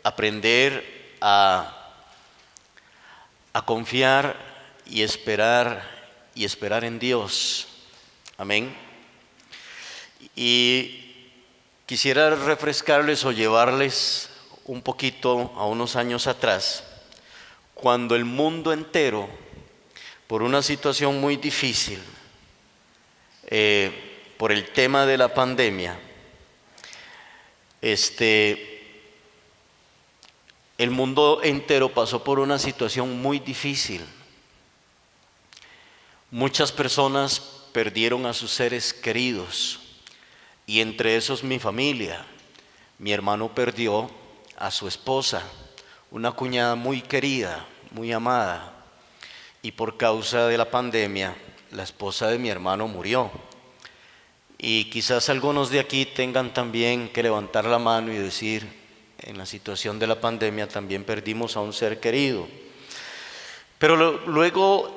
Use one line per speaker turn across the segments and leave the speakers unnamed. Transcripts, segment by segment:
aprender a confiar y esperar en Dios. Amén. Y quisiera refrescarles o llevarles un poquito a unos años atrás, cuando el mundo entero, por una situación muy difícil, por el tema de la pandemia, el mundo entero pasó por una situación muy difícil. Muchas personas perdieron a sus seres queridos, y entre esos mi familia. Mi hermano perdió a su esposa, una cuñada muy querida, muy amada, y por causa de la pandemia, la esposa de mi hermano murió. Y quizás algunos de aquí tengan también que levantar la mano y decir: en la situación de la pandemia también perdimos a un ser querido. Pero luego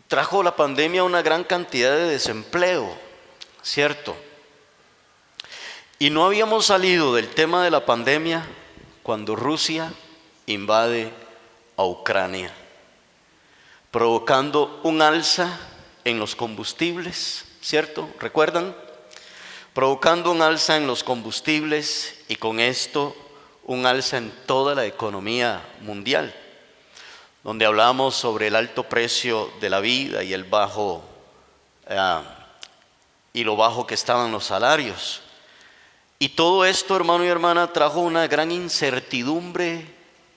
trajo la pandemia una gran cantidad de desempleo, ¿cierto? Y no habíamos salido del tema de la pandemia cuando Rusia invade a Ucrania, provocando un alza en los combustibles, ¿cierto? ¿Recuerdan? Provocando un alza en los combustibles, y con esto un alza en toda la economía mundial, donde hablamos sobre el alto precio de la vida y lo bajo que estaban los salarios. Y todo esto, hermano y hermana, trajo una gran incertidumbre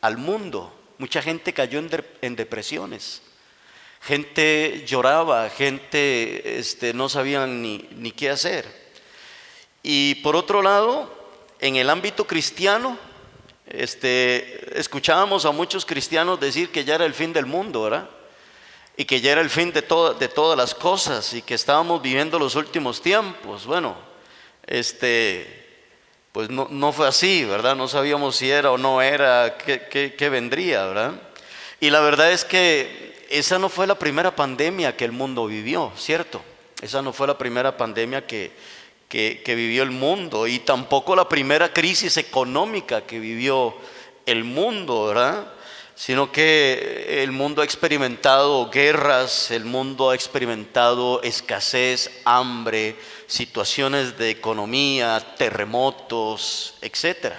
al mundo. Mucha gente cayó en depresiones, gente lloraba, gente no sabían ni qué hacer. Y por otro lado, en el ámbito cristiano, escuchábamos a muchos cristianos decir que ya era el fin del mundo, ¿verdad? Y que ya era el fin de todas las cosas, y que estábamos viviendo los últimos tiempos. Bueno, pues no fue así, ¿verdad? No sabíamos si era o no era, qué vendría, ¿verdad? Y la verdad es que esa no fue la primera pandemia que el mundo vivió, ¿cierto? Esa no fue la primera pandemia que vivió el mundo, y tampoco la primera crisis económica que vivió el mundo, ¿verdad? Sino que el mundo ha experimentado guerras, el mundo ha experimentado escasez, hambre, situaciones de economía, terremotos, etc.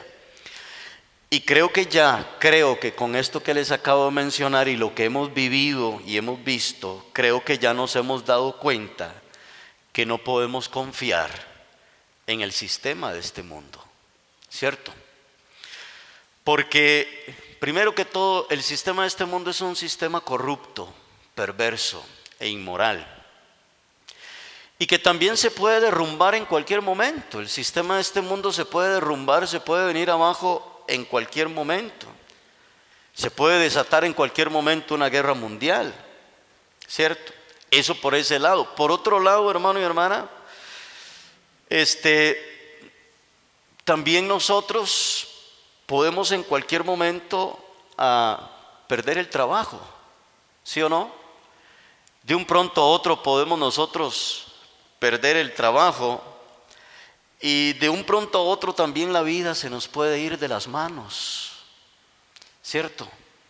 Y creo que con esto que les acabo de mencionar y lo que hemos vivido y hemos visto, creo que ya nos hemos dado cuenta que no podemos confiar en el sistema de este mundo, ¿cierto? Porque primero que todo, el sistema de este mundo es un sistema corrupto, perverso e inmoral, y que también se puede derrumbar en cualquier momento. El sistema de este mundo se puede derrumbar, se puede venir abajo en cualquier momento. Se puede desatar en cualquier momento una guerra mundial, ¿cierto? Eso por ese lado. Por otro lado, hermano y hermana, también nosotros podemos en cualquier momento perder el trabajo, ¿sí o no? De un pronto a otro podemos nosotros perder el trabajo, y de un pronto a otro también la vida se nos puede ir de las manos, ¿cierto?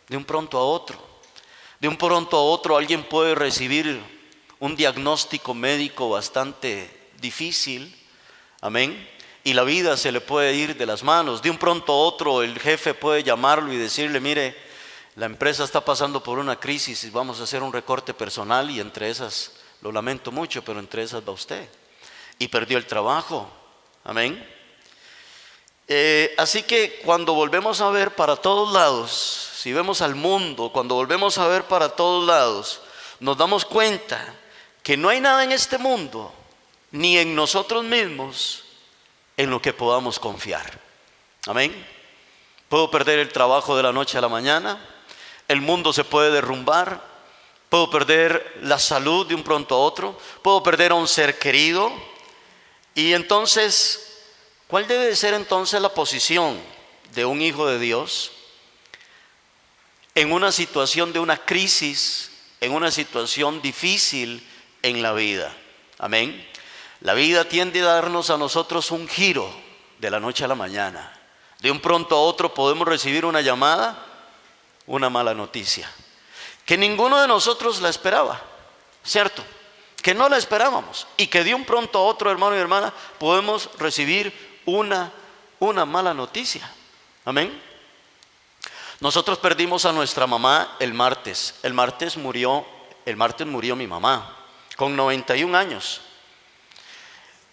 De un pronto a otro. De un pronto a otro alguien puede recibir un diagnóstico médico bastante difícil, amén, y la vida se le puede ir de las manos. De un pronto a otro el jefe puede llamarlo y decirle: mire, la empresa está pasando por una crisis y vamos a hacer un recorte personal, y entre esas, lo lamento mucho, pero entre esas va usted. Y perdió el trabajo, amén. Así que cuando volvemos a ver para todos lados, si vemos al mundo, cuando volvemos a ver para todos lados, nos damos cuenta que no hay nada en este mundo, ni en nosotros mismos, en lo que podamos confiar. Amén. Puedo perder el trabajo de la noche a la mañana, el mundo se puede derrumbar, puedo perder la salud de un pronto a otro, puedo perder a un ser querido. Y entonces, ¿cuál debe de ser entonces la posición de un hijo de Dios en una situación de una crisis, en una situación difícil en la vida? Amén. La vida tiende a darnos a nosotros un giro, de la noche a la mañana. De un pronto a otro podemos recibir una llamada, una mala noticia, que ninguno de nosotros la esperaba, ¿cierto? Que no la esperábamos y que de un pronto a otro, hermano y hermana, podemos recibir una mala noticia. Amén. Nosotros perdimos a nuestra mamá el martes. El martes murió mi mamá con 91 años.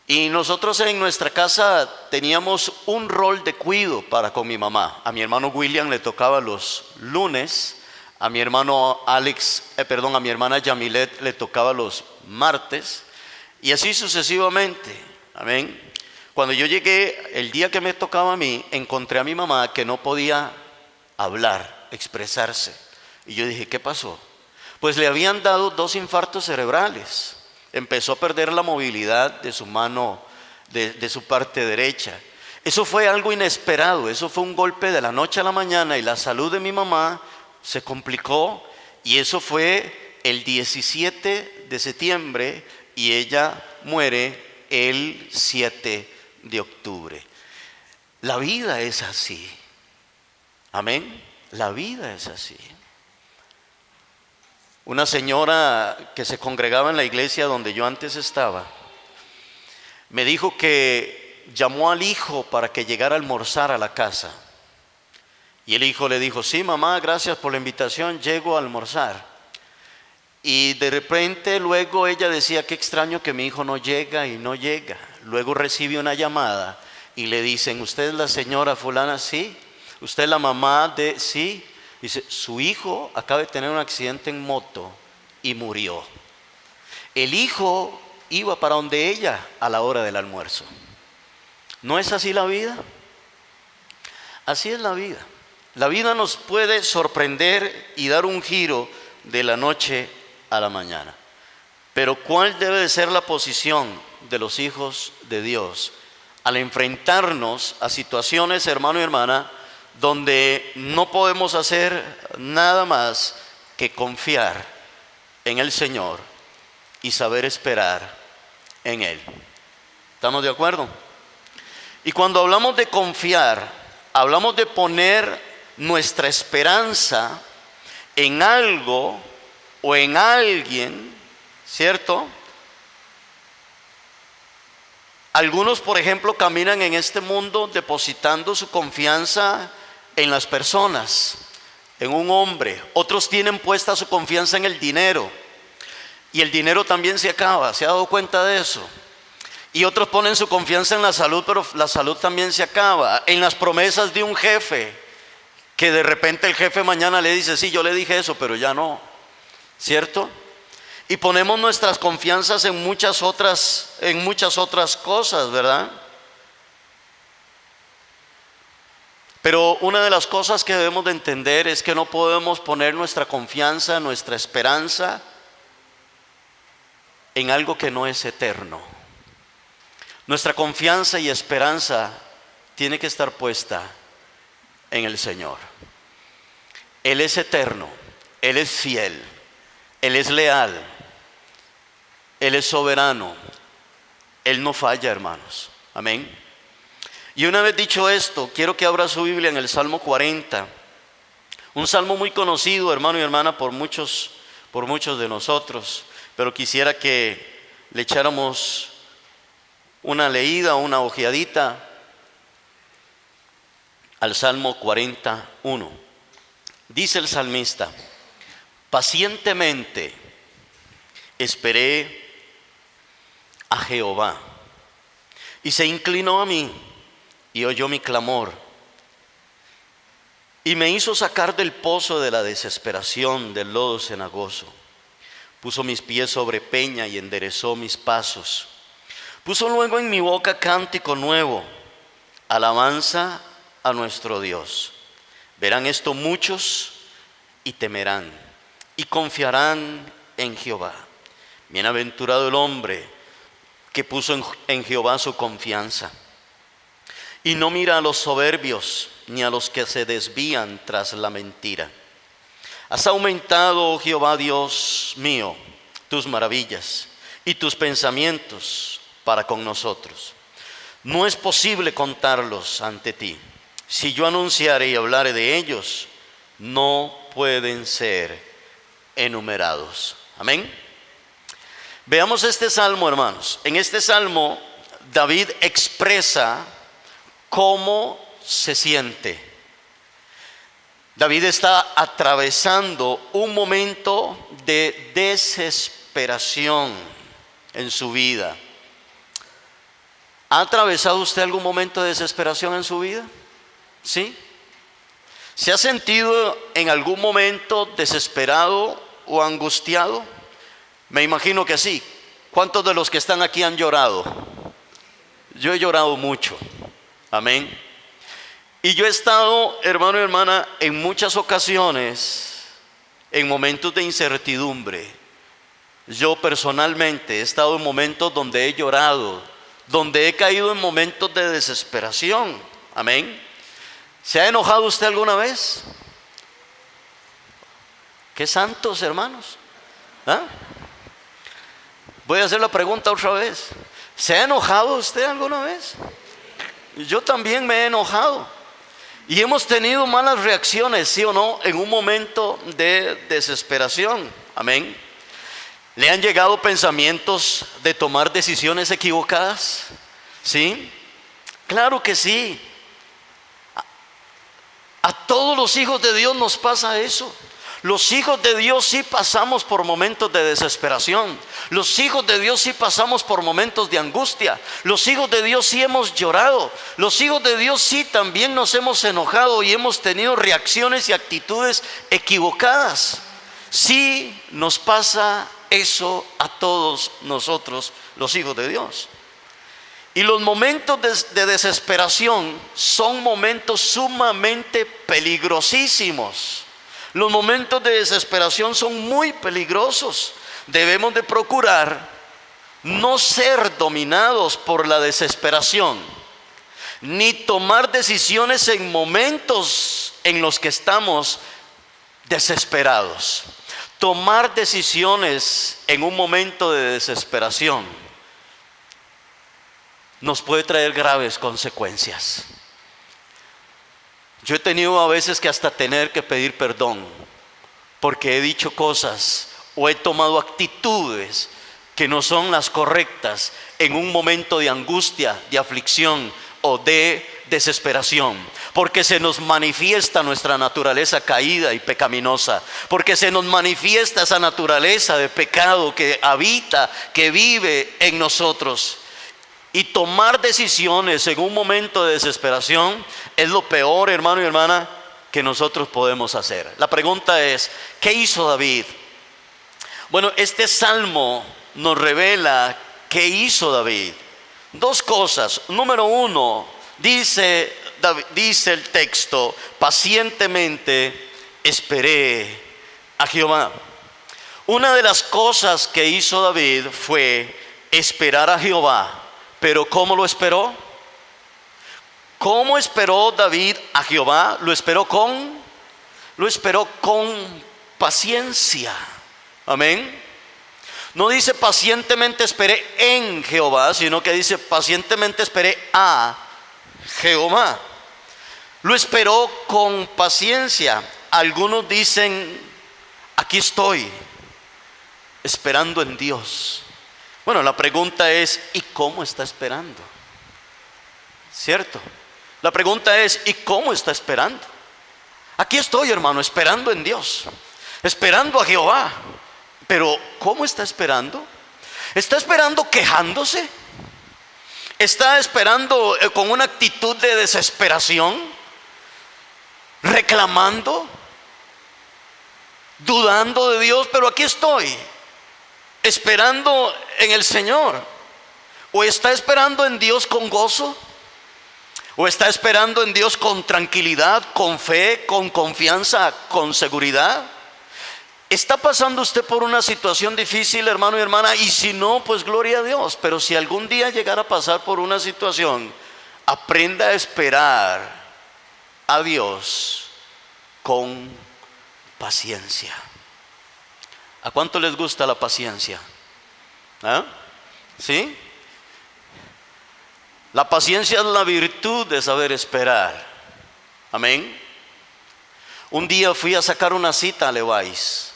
Y nosotros en nuestra casa teníamos un rol de cuido para con mi mamá. A mi hermano William le tocaba los lunes, a mi hermano a mi hermana Yamilet le tocaba los martes, y así sucesivamente. Amén. Cuando yo llegué, el día que me tocaba a mí, encontré a mi mamá que no podía hablar, expresarse. Y yo dije, ¿qué pasó? Pues le habían dado 2 infartos cerebrales. Empezó a perder la movilidad de su mano, de su parte derecha. Eso fue algo inesperado, eso fue un golpe de la noche a la mañana y la salud de mi mamá se complicó, y eso fue el 17 de septiembre y ella muere el 7 de octubre. La vida es así. Amén. La vida es así. Una señora que se congregaba en la iglesia donde yo antes estaba, me dijo que llamó al hijo para que llegara a almorzar a la casa. Y el hijo le dijo, sí mamá, gracias por la invitación, llego a almorzar. Y de repente luego ella decía, qué extraño que mi hijo no llega y no llega. Luego recibe una llamada y le dicen, ¿usted es la señora fulana? Sí. ¿Usted es la mamá de? Sí. Dice, su hijo acaba de tener un accidente en moto y murió. El hijo iba para donde ella a la hora del almuerzo. ¿No es así la vida? Así es la vida. La vida nos puede sorprender y dar un giro de la noche a la mañana. Pero ¿cuál debe de ser la posición de los hijos de Dios al enfrentarnos a situaciones, hermano y hermana, donde no podemos hacer nada más que confiar en el Señor y saber esperar en Él? ¿Estamos de acuerdo? Y cuando hablamos de confiar, hablamos de poner nuestra esperanza en algo o en alguien, ¿cierto? Algunos, por ejemplo, caminan en este mundo depositando su confianza en las personas, en un hombre. Otros tienen puesta su confianza en el dinero, y el dinero también se acaba. ¿Se ha dado cuenta de eso? Y otros ponen su confianza en la salud, pero la salud también se acaba. En las promesas de un jefe, que de repente el jefe mañana le dice, sí, yo le dije eso, pero ya no, ¿cierto? Y ponemos nuestras confianzas en muchas otras cosas, ¿verdad? Pero una de las cosas que debemos de entender es que no podemos poner nuestra confianza, nuestra esperanza en algo que no es eterno. Nuestra confianza y esperanza tiene que estar puesta en el Señor. Él es eterno, Él es fiel, Él es leal, Él es soberano, Él no falla, hermanos. Amén. Y una vez dicho esto, quiero que abra su Biblia en el Salmo 40, un salmo muy conocido, hermano y hermana, por muchos de nosotros, pero quisiera que le echáramos una leída, una ojeadita al Salmo 41. Dice el salmista, pacientemente esperé a Jehová, y se inclinó a mí y oyó mi clamor, y me hizo sacar del pozo de la desesperación, del lodo cenagoso. Puso mis pies sobre peña y enderezó mis pasos. Puso luego en mi boca cántico nuevo, alabanza a nuestro Dios. Verán esto muchos y temerán y confiarán en Jehová. Bienaventurado el hombre que puso en Jehová su confianza y no mira a los soberbios ni a los que se desvían tras la mentira. Has aumentado, oh Jehová Dios mío, tus maravillas y tus pensamientos para con nosotros. no es posible contarlos ante ti. Si yo anunciare y hablare de ellos, no pueden ser enumerados. Amén. Veamos este salmo, hermanos. En este salmo, David expresa cómo se siente. David está atravesando un momento de desesperación en su vida. ¿Ha atravesado usted algún momento de desesperación en su vida? ¿Sí? ¿Se ha sentido en algún momento desesperado o angustiado? Me imagino que sí. ¿Cuántos de los que están aquí han llorado? Yo he llorado mucho. Amén. Y yo he estado, hermano y hermana, en muchas ocasiones, en momentos de incertidumbre. Yo personalmente he estado en momentos donde he llorado, donde he caído en momentos de desesperación. Amén. ¿Se ha enojado usted alguna vez? ¡Qué santos, hermanos! ¿Ah? Voy a hacer la pregunta otra vez. ¿Se ha enojado usted alguna vez? Yo también me he enojado. Y hemos tenido malas reacciones, ¿sí o no? En un momento de desesperación. Amén. ¿Le han llegado pensamientos de tomar decisiones equivocadas? ¿Sí? Claro que sí. A todos los hijos de Dios nos pasa eso. Los hijos de Dios sí pasamos por momentos de desesperación. Los hijos de Dios sí pasamos por momentos de angustia. Los hijos de Dios sí hemos llorado. Los hijos de Dios sí también nos hemos enojado y hemos tenido reacciones y actitudes equivocadas. Sí nos pasa eso a todos nosotros, los hijos de Dios. Y los momentos de desesperación son momentos sumamente peligrosísimos. Los momentos de desesperación son muy peligrosos. Debemos de procurar no ser dominados por la desesperación, ni tomar decisiones en momentos en los que estamos desesperados. Tomar decisiones en un momento de desesperación nos puede traer graves consecuencias. Yo he tenido a veces que hasta tener que pedir perdón porque he dicho cosas o he tomado actitudes que no son las correctas en un momento de angustia, de aflicción o de desesperación, porque se nos manifiesta nuestra naturaleza caída y pecaminosa, porque se nos manifiesta esa naturaleza de pecado que habita, que vive en nosotros. Y tomar decisiones en un momento de desesperación es lo peor, hermano y hermana, que nosotros podemos hacer. La pregunta es, ¿qué hizo David? Bueno, este salmo nos revela qué hizo David. Dos cosas. Número uno, dice el texto, pacientemente esperé a Jehová. Una de las cosas que hizo David fue esperar a Jehová. Pero ¿cómo lo esperó? ¿Cómo esperó David a Jehová? Lo esperó con paciencia. Amén. No dice pacientemente esperé en Jehová, sino que dice pacientemente esperé a Jehová. Lo esperó con paciencia. Algunos dicen, aquí estoy, esperando en Dios. Bueno, la pregunta es, ¿y cómo está esperando? ¿Cierto? La pregunta es, ¿y cómo está esperando? Aquí estoy, hermano, esperando en Dios, esperando a Jehová. Pero, ¿cómo está esperando? ¿Está esperando quejándose? ¿Está esperando con una actitud de desesperación? ¿Reclamando? ¿Dudando de Dios? Pero aquí estoy, esperando en el Señor. ¿O está esperando en Dios con gozo? ¿O está esperando en Dios con tranquilidad, con fe, con confianza, con seguridad? ¿Está pasando usted por una situación difícil, hermano y hermana? Y si no, pues gloria a Dios. Pero si algún día llegara a pasar por una situación, aprenda a esperar a Dios con paciencia. ¿A cuánto les gusta la paciencia? ¿Ah? ¿Sí? La paciencia es la virtud de saber esperar. Amén. Un día fui a sacar una cita a Levi's.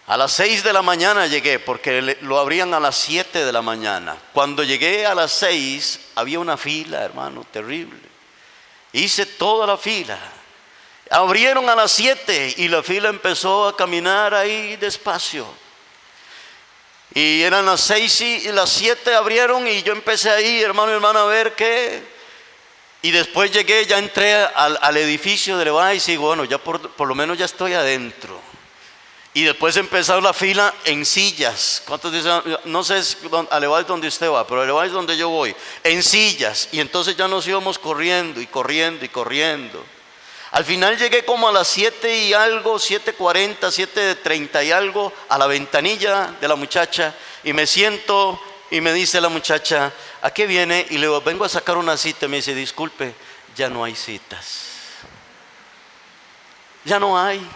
A las 6 de la mañana llegué, porque lo abrían a las 7 de la mañana. Cuando llegué a las 6, había una fila, hermano, terrible. Hice toda la fila. Abrieron a las 7 y la fila empezó a caminar ahí despacio. Y eran las 6 y las 7 abrieron y yo empecé ahí, hermano y hermana, a ver qué. Y después llegué, ya entré al edificio de Levi's y bueno, ya por lo menos ya estoy adentro. Y después empezó la fila en sillas. ¿Cuántos dicen? No sé a Levi's donde usted va, pero a Levi's donde yo voy, en sillas. Y entonces ya nos íbamos corriendo y corriendo y corriendo. Al final llegué como a las 7 y algo, 7:40, 7:30 y algo, a la ventanilla de la muchacha. Y me siento y me dice la muchacha, ¿a qué viene? Y le digo, vengo a sacar una cita. Me dice, disculpe, ya no hay citas. Ya no hay.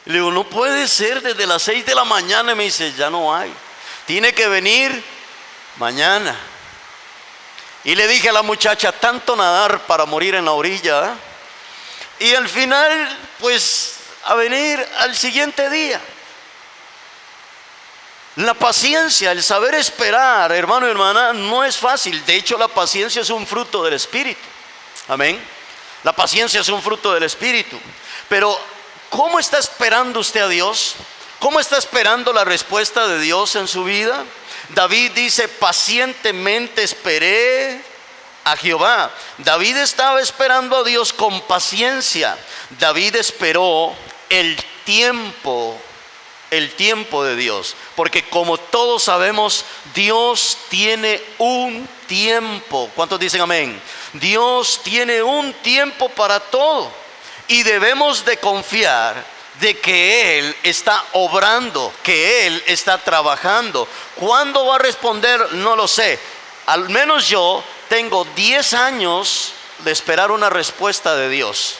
Le digo, no puede ser, desde las 6 de la mañana. Y me dice, ya no hay. Tiene que venir mañana. Y le dije a la muchacha, tanto nadar para morir en la orilla, ¿eh? Y al final, pues, a venir al siguiente día. La paciencia, el saber esperar, hermano y hermana, no es fácil. De hecho, la paciencia es un fruto del Espíritu. Amén. La paciencia es un fruto del Espíritu. Pero, ¿cómo está esperando usted a Dios? ¿Cómo está esperando la respuesta de Dios en su vida? David dice, pacientemente esperé a Jehová. David estaba esperando a Dios con paciencia. David esperó el tiempo de Dios. Porque como todos sabemos, Dios tiene un tiempo. ¿Cuántos dicen amén? Dios tiene un tiempo para todo. Y debemos de confiar de que Él está obrando, que Él está trabajando. ¿Cuándo va a responder? No lo sé. Al menos yo tengo 10 años de esperar una respuesta de Dios.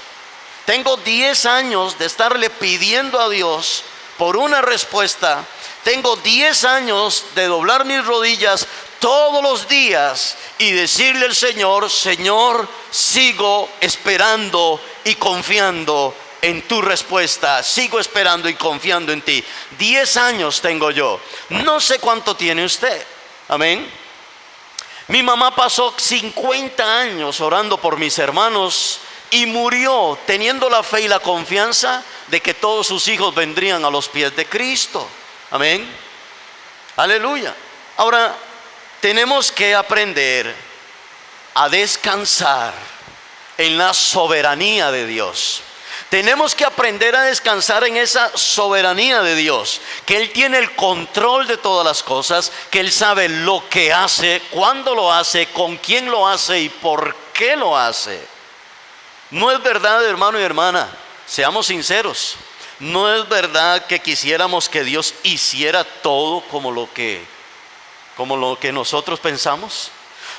Tengo 10 años de estarle pidiendo a Dios por una respuesta. Tengo 10 años de doblar mis rodillas todos los días y decirle al Señor, Señor, sigo esperando y confiando en tu respuesta. Sigo esperando y confiando en ti. 10 años tengo yo. No sé cuánto tiene usted. Amén. Mi mamá pasó 50 años orando por mis hermanos y murió teniendo la fe y la confianza de que todos sus hijos vendrían a los pies de Cristo. Amén. Aleluya. Ahora, tenemos que aprender a descansar en la soberanía de Dios. Tenemos que aprender a descansar en esa soberanía de Dios, que Él tiene el control de todas las cosas, que Él sabe lo que hace, cuándo lo hace, con quién lo hace y por qué lo hace. No es verdad, hermano y hermana, seamos sinceros, no es verdad que quisiéramos que Dios hiciera todo como lo que nosotros pensamos.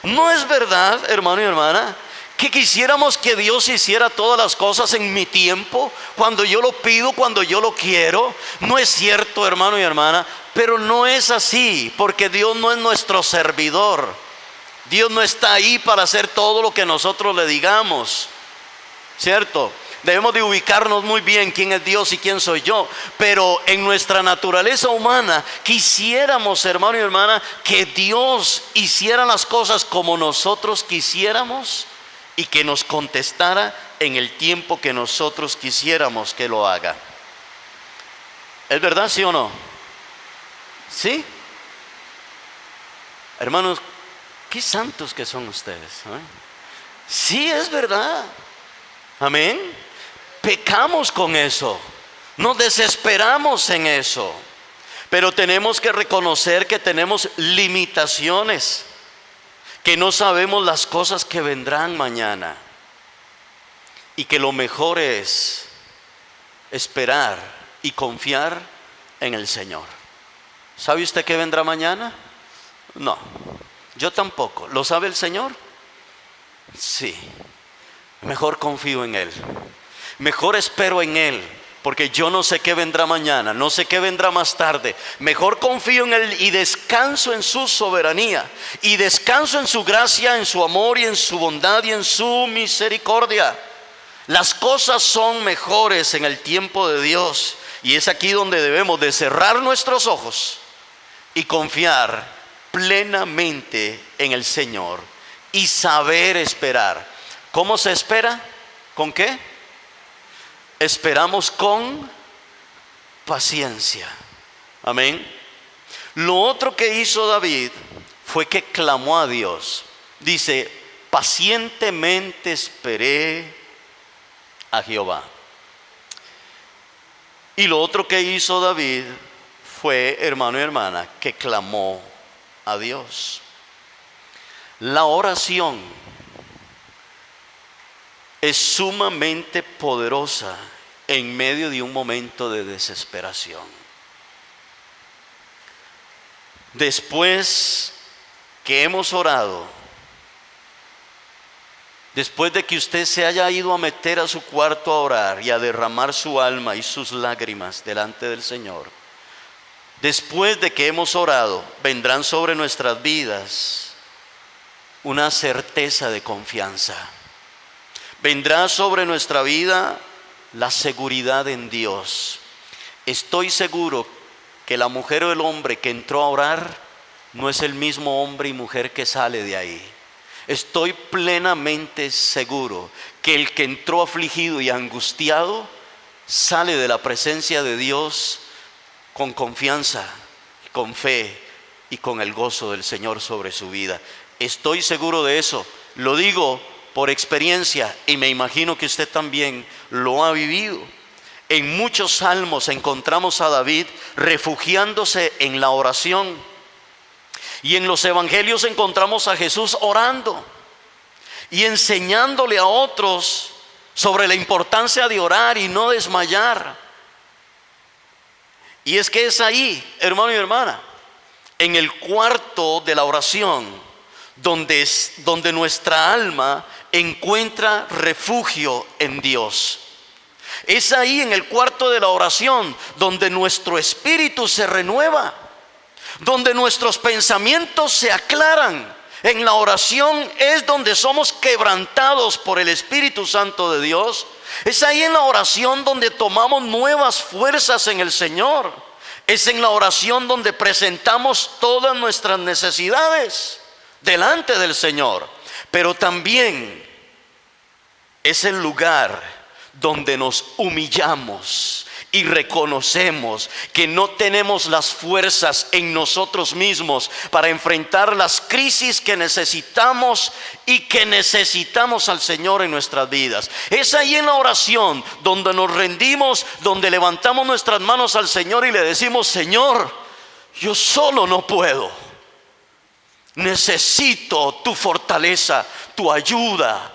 No es verdad, hermano y hermana, que quisiéramos que Dios hiciera todas las cosas en mi tiempo, cuando yo lo pido, cuando yo lo quiero. No es cierto, hermano y hermana, pero no es así, porque Dios no es nuestro servidor. Dios no está ahí para hacer todo lo que nosotros le digamos, ¿cierto? Debemos de ubicarnos muy bien quién es Dios y quién soy yo. Pero en nuestra naturaleza humana quisiéramos, hermano y hermana, que Dios hiciera las cosas como nosotros quisiéramos y que nos contestara en el tiempo que nosotros quisiéramos que lo haga. ¿Es verdad, sí o no? ¿Sí? Hermanos, qué santos que son ustedes, ¿eh? Sí, es verdad. Amén. Pecamos con eso, nos desesperamos en eso, pero tenemos que reconocer que tenemos limitaciones, que no sabemos las cosas que vendrán mañana y que lo mejor es esperar y confiar en el Señor. ¿Sabe usted qué vendrá mañana? No, yo tampoco. ¿Lo sabe el Señor? Sí. Mejor confío en Él. Mejor espero en Él, porque yo no sé qué vendrá mañana, no sé qué vendrá más tarde. Mejor confío en Él y descanso en su soberanía, y descanso en su gracia, en su amor y en su bondad y en su misericordia. Las cosas son mejores en el tiempo de Dios, y es aquí donde debemos de cerrar nuestros ojos y confiar plenamente en el Señor y saber esperar. ¿Cómo se espera? ¿Con qué? Esperamos con paciencia. Amén. Lo otro que hizo David fue que clamó a Dios. Dice, pacientemente esperé a Jehová. Y lo otro que hizo David fue, hermano y hermana, que clamó a Dios. La oración es sumamente poderosa en medio de un momento de desesperación. Después que hemos orado, después de que usted se haya ido a meter a su cuarto a orar y a derramar su alma y sus lágrimas delante del Señor, después de que hemos orado, vendrán sobre nuestras vidas una certeza de confianza. Vendrá sobre nuestra vida la seguridad en Dios. Estoy seguro que la mujer o el hombre que entró a orar no es el mismo hombre y mujer que sale de ahí. Estoy plenamente seguro que el que entró afligido y angustiado sale de la presencia de Dios con confianza, con fe y con el gozo del Señor sobre su vida. Estoy seguro de eso. Lo digo por experiencia, y me imagino que usted también lo ha vivido. En muchos salmos encontramos a David refugiándose en la oración, y en los evangelios encontramos a Jesús orando y enseñándole a otros sobre la importancia de orar y no desmayar. Y es que es ahí, hermano y hermana, en el cuarto de la oración, donde nuestra alma encuentra refugio en Dios. Es ahí en el cuarto de la oración donde nuestro espíritu se renueva, donde nuestros pensamientos se aclaran. En la oración es donde somos quebrantados por el Espíritu Santo de Dios. Es ahí en la oración donde tomamos nuevas fuerzas en el Señor. Es en la oración donde presentamos todas nuestras necesidades delante del Señor. Pero también es el lugar donde nos humillamos y reconocemos que no tenemos las fuerzas en nosotros mismos para enfrentar las crisis que necesitamos y que necesitamos al Señor en nuestras vidas. Es ahí en la oración donde nos rendimos, donde levantamos nuestras manos al Señor y le decimos: Señor, yo solo no puedo. Necesito tu fortaleza, tu ayuda,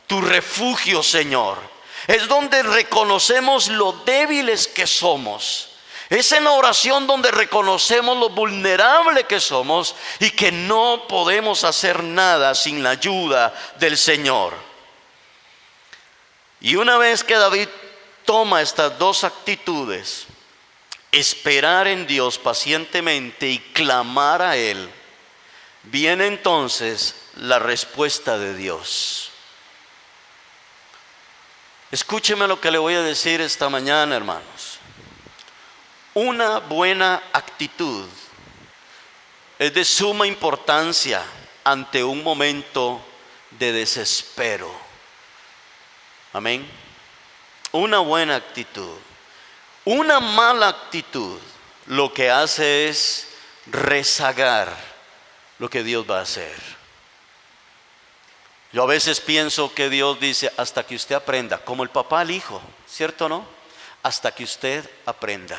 tu refugio, Señor. Es donde reconocemos lo débiles que somos. Es en la oración donde reconocemos lo vulnerable que somos y que no podemos hacer nada sin la ayuda del Señor. Y una vez que David toma estas dos actitudes, esperar en Dios pacientemente y clamar a Él, viene entonces la respuesta de Dios. Escúcheme lo que le voy a decir esta mañana, hermanos. Una buena actitud es de suma importancia ante un momento de desespero. Amén. Una buena actitud. Una mala actitud lo que hace es rezagar lo que Dios va a hacer. Yo a veces pienso que Dios dice: hasta que usted aprenda, como el papá al hijo, ¿cierto o no? Hasta que usted aprenda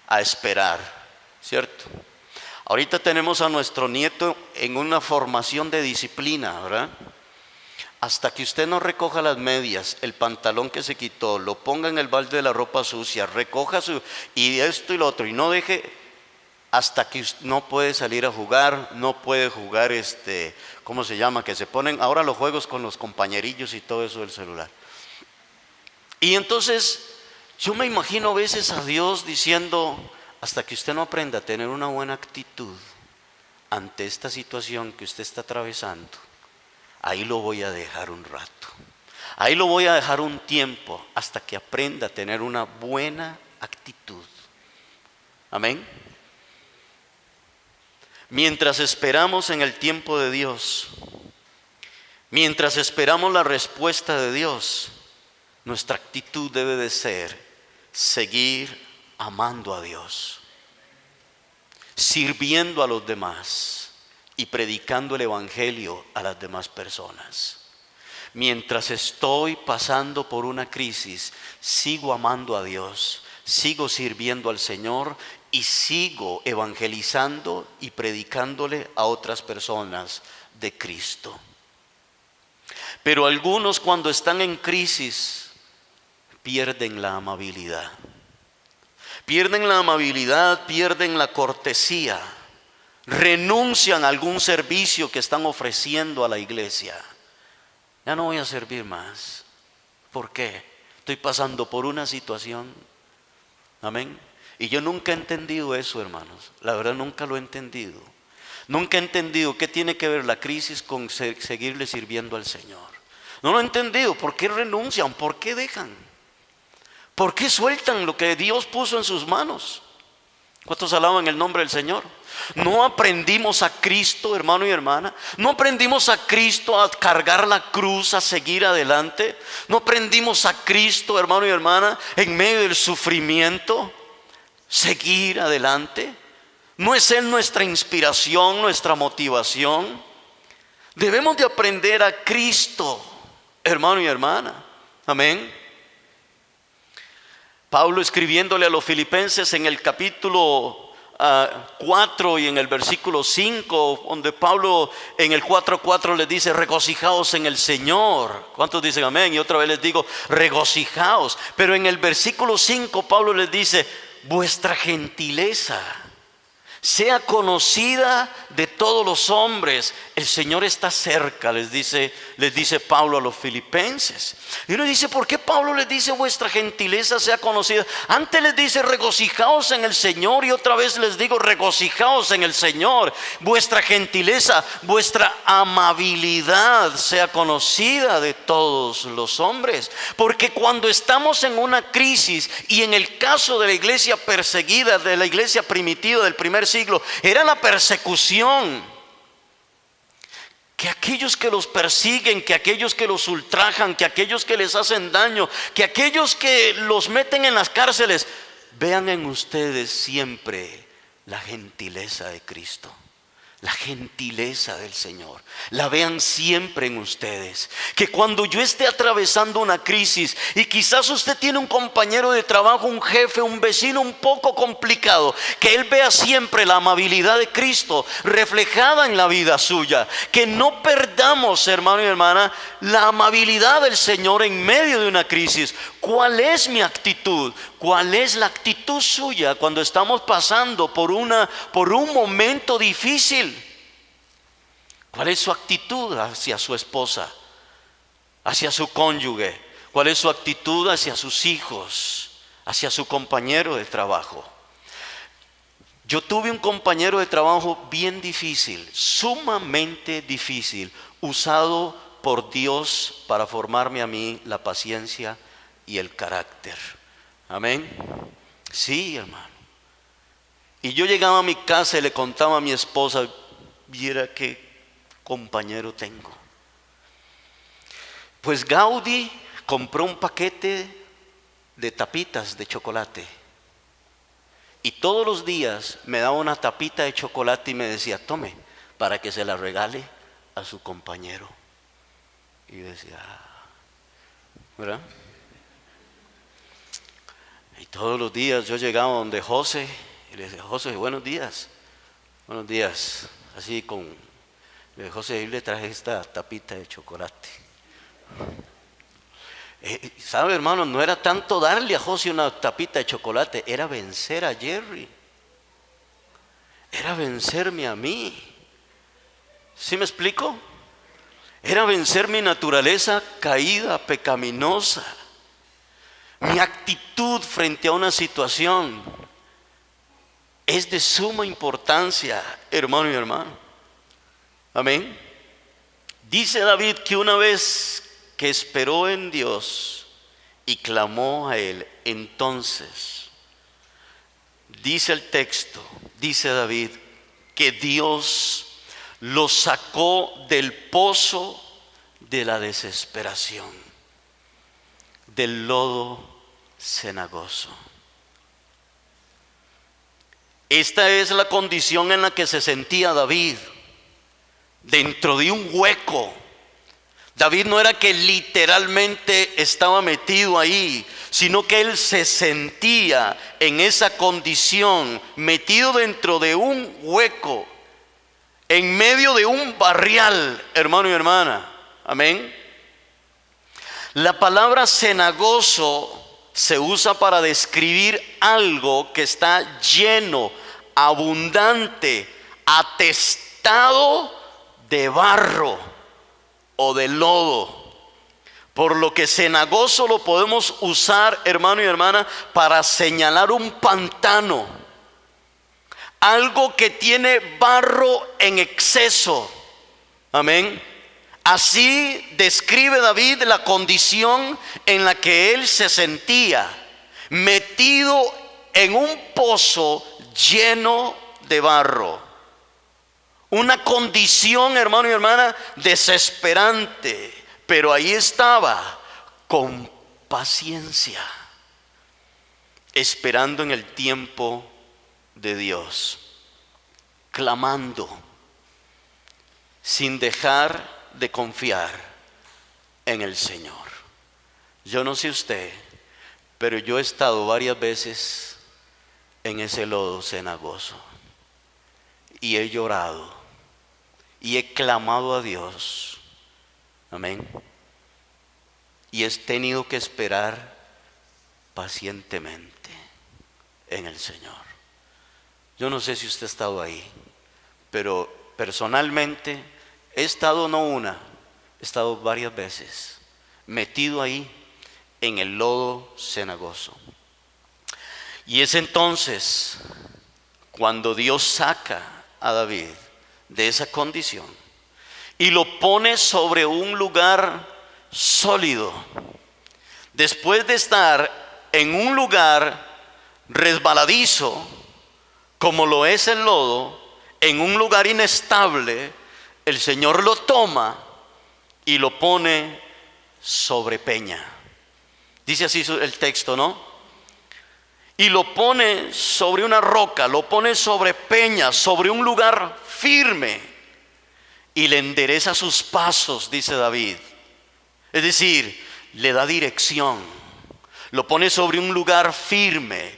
a esperar, ¿cierto? Ahorita tenemos a nuestro nieto en una formación de disciplina, ¿verdad? Hasta que usted no recoja las medias, el pantalón que se quitó, lo ponga en el balde de la ropa sucia, recoja y esto y lo otro, y no deje. Hasta que no puede salir a jugar, no puede jugar ¿cómo se llama? Que se ponen ahora los juegos con los compañerillos y todo eso del celular. Y entonces yo me imagino a veces a Dios diciendo: hasta que usted no aprenda a tener una buena actitud ante esta situación que usted está atravesando, ahí lo voy a dejar un rato, ahí lo voy a dejar un tiempo, hasta que aprenda a tener una buena actitud. Amén. Mientras esperamos en el tiempo de Dios, mientras esperamos la respuesta de Dios, nuestra actitud debe de ser seguir amando a Dios, sirviendo a los demás y predicando el evangelio a las demás personas. Mientras estoy pasando por una crisis, sigo amando a Dios, sigo sirviendo al Señor y sigo evangelizando y predicándole a otras personas de Cristo. Pero algunos, cuando están en crisis, pierden la amabilidad. Pierden la amabilidad, pierden la cortesía, renuncian a algún servicio que están ofreciendo a la iglesia. Ya no voy a servir más. ¿Por qué? Estoy pasando por una situación. Amén. Y yo nunca he entendido eso, hermanos. La verdad, nunca lo he entendido. Nunca he entendido qué tiene que ver la crisis con seguirle sirviendo al Señor. No lo he entendido. ¿Por qué renuncian? ¿Por qué dejan? ¿Por qué sueltan lo que Dios puso en sus manos? ¿Cuántos alaban el nombre del Señor? No aprendimos a Cristo, hermano y hermana. No aprendimos a Cristo a cargar la cruz, a seguir adelante. No aprendimos a Cristo, hermano y hermana, en medio del sufrimiento, seguir adelante. No es Él nuestra inspiración, nuestra motivación. Debemos de aprender a Cristo, hermano y hermana. Amén. Pablo, escribiéndole a los filipenses en el capítulo 4 y en el versículo 5, donde Pablo en el 4:4 les dice: regocijaos en el Señor. ¿Cuántos dicen amén? Y otra vez les digo: regocijaos. Pero en el versículo 5 Pablo les dice: vuestra gentileza sea conocida de todos los hombres. El Señor está cerca, les dice Pablo a los filipenses. Y uno dice: ¿por qué Pablo les dice vuestra gentileza sea conocida? Antes les dice: regocijaos en el Señor, y otra vez les digo: regocijaos en el Señor. Vuestra gentileza, vuestra amabilidad sea conocida de todos los hombres. Porque cuando estamos en una crisis, y en el caso de la iglesia perseguida, de la iglesia primitiva del primer siglo, era la persecución. Que aquellos que los persiguen, que aquellos que los ultrajan, que aquellos que les hacen daño, que aquellos que los meten en las cárceles, vean en ustedes siempre la gentileza de Cristo. La gentileza del Señor, la vean siempre en ustedes. Que cuando yo esté atravesando una crisis, y quizás usted tiene un compañero de trabajo, un jefe, un vecino un poco complicado, que él vea siempre la amabilidad de Cristo reflejada en la vida suya. Que no perdamos, hermano y hermana, la amabilidad del Señor en medio de una crisis. ¿Cuál es mi actitud? ¿Cuál es la actitud suya cuando estamos pasando por un momento difícil? ¿Cuál es su actitud hacia su esposa, hacia su cónyuge? ¿Cuál es su actitud hacia sus hijos, hacia su compañero de trabajo? Yo tuve un compañero de trabajo bien difícil, sumamente difícil, usado por Dios para formarme a mí la paciencia y el carácter. Amén. Sí, hermano. Y yo llegaba a mi casa y le contaba a mi esposa: viera qué compañero tengo. Pues Gaudí compró un paquete de tapitas de chocolate, y todos los días me daba una tapita de chocolate y me decía: tome, para que se la regale a su compañero. Y yo decía: ¿verdad? Y todos los días yo llegaba donde José y le decía: José, buenos días. Buenos días. Así con José, yo le traje esta tapita de chocolate. ¿Sabe, hermano? No era tanto darle a José una tapita de chocolate, era vencer a Jerry. Era vencerme a mí. ¿Sí me explico? Era vencer mi naturaleza caída, pecaminosa. Mi actitud frente a una situación es de suma importancia, hermano y hermano. Amén. Dice David que una vez que esperó en Dios y clamó a Él, entonces, dice el texto, dice David, que Dios lo sacó del pozo de la desesperación, del lodo cenagoso. Esta es la condición en la que se sentía David, dentro de un hueco. David no era que literalmente estaba metido ahí, sino que él se sentía en esa condición, metido dentro de un hueco, en medio de un barrial, hermano y hermana. Amén. La palabra cenagoso se usa para describir algo que está lleno, abundante, atestado de barro o de lodo. Por lo que cenagoso lo podemos usar, hermano y hermana, para señalar un pantano, algo que tiene barro en exceso. Amén. Así describe David la condición en la que él se sentía, metido en un pozo lleno de barro. Una condición, hermano y hermana, desesperante, pero ahí estaba, con paciencia, esperando en el tiempo de Dios, clamando, sin dejar de confiar en el Señor. Yo no sé usted, pero yo he estado varias veces en ese lodo cenagoso y he llorado y he clamado a Dios. Amén. Y he tenido que esperar pacientemente en el Señor. Yo no sé si usted ha estado ahí, pero personalmente he estado no una, he estado varias veces metido ahí en el lodo cenagoso. Y es entonces cuando Dios saca a David de esa condición y lo pone sobre un lugar sólido. Después de estar en un lugar resbaladizo, como lo es el lodo, en un lugar inestable, el Señor lo toma y lo pone sobre peña. Dice así el texto, ¿no? Y lo pone sobre una roca, lo pone sobre peña, sobre un lugar firme, y le endereza sus pasos, dice David. Es decir, le da dirección, lo pone sobre un lugar firme